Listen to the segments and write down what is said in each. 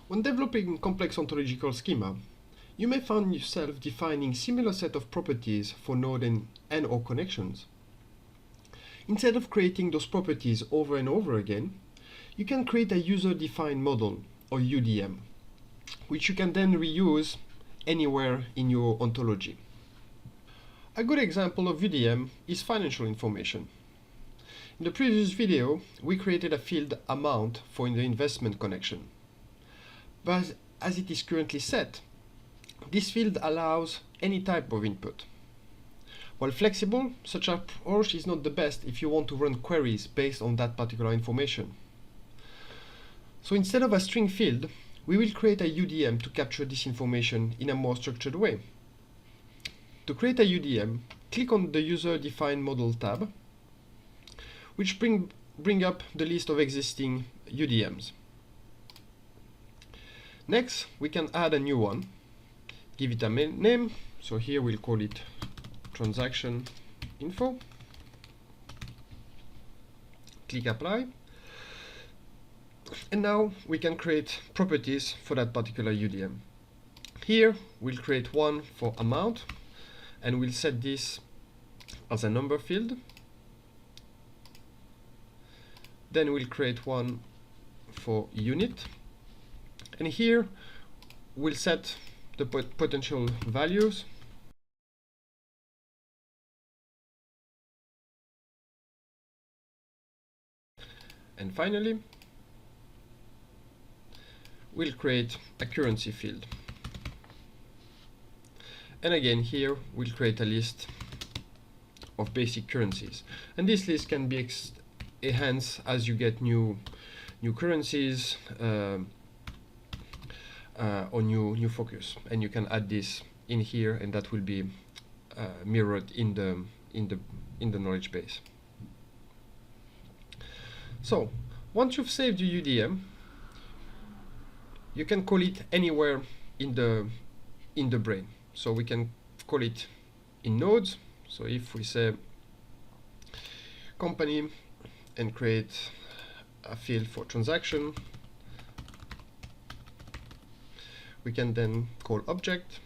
When developing complex ontological schema, you may find yourself defining similar set of properties for node and/or connections. Instead of creating those properties over and over again, you can create a user-defined model, or UDM, which you can then reuse anywhere in your ontology. A good example of UDM is financial information. In the previous video, we created a field amount for the investment connection. But as it is currently set, this field allows any type of input. While flexible, such an approach is not the best if you want to run queries based on that particular information. So instead of a string field, we will create a UDM to capture this information in a more structured way. To create a UDM, click on the User-Defined Model tab, which bring up the list of existing UDMs. Next, we can add a new one, give it a name. So here we'll call it transaction info. Click apply. And now we can create properties for that particular UDM. Here we'll create one for amount, and we'll set this as a number field. Then we'll create one for unit, and here we'll set the potential values. And finally, we'll create a currency field. And again, here we'll create a list of basic currencies. And this list can be enhanced as you get new currencies or new focus. And you can add this in here, and that will be mirrored in the knowledge base. So once you've saved your UDM, you can call it anywhere in the brain. So we can call it in nodes. So if we say company and create a field for transaction, we can then call object,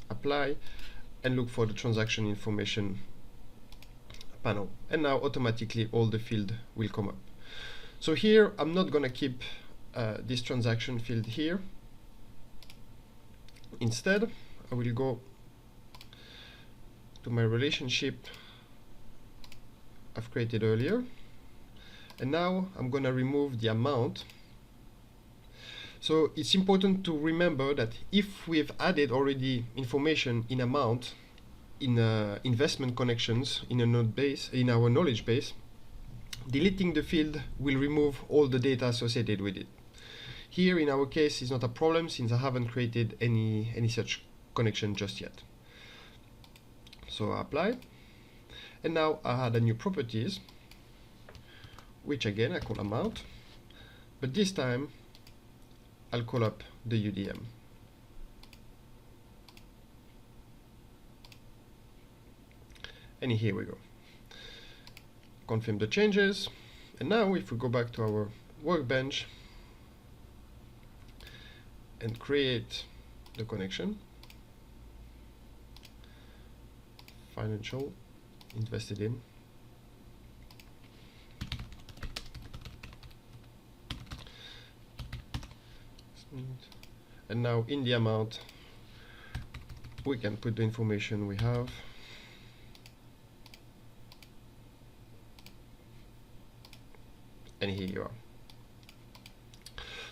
apply, and look for the transaction information panel. And now automatically all the field will come up. So here I'm not gonna keep this transaction field here. Instead, I will go to my relationship I've created earlier, and now I'm gonna remove the amount. So it's important to remember that if we've added already information in amount in investment connections in a node base, in our knowledge base, deleting the field will remove all the data associated with it. Here in our case is not a problem, since I haven't created any such connection just yet. So I apply, and now I add a new properties, which again I call amount, but this time I'll call up the UDM. And here we go. Confirm the changes, and now if we go back to our workbench and create the connection, financial invested in, and now in the amount we can put the information we have. And here you are.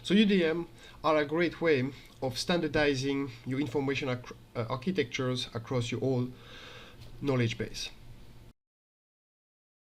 So UDM are a great way of standardizing your information architectures across your whole knowledge base.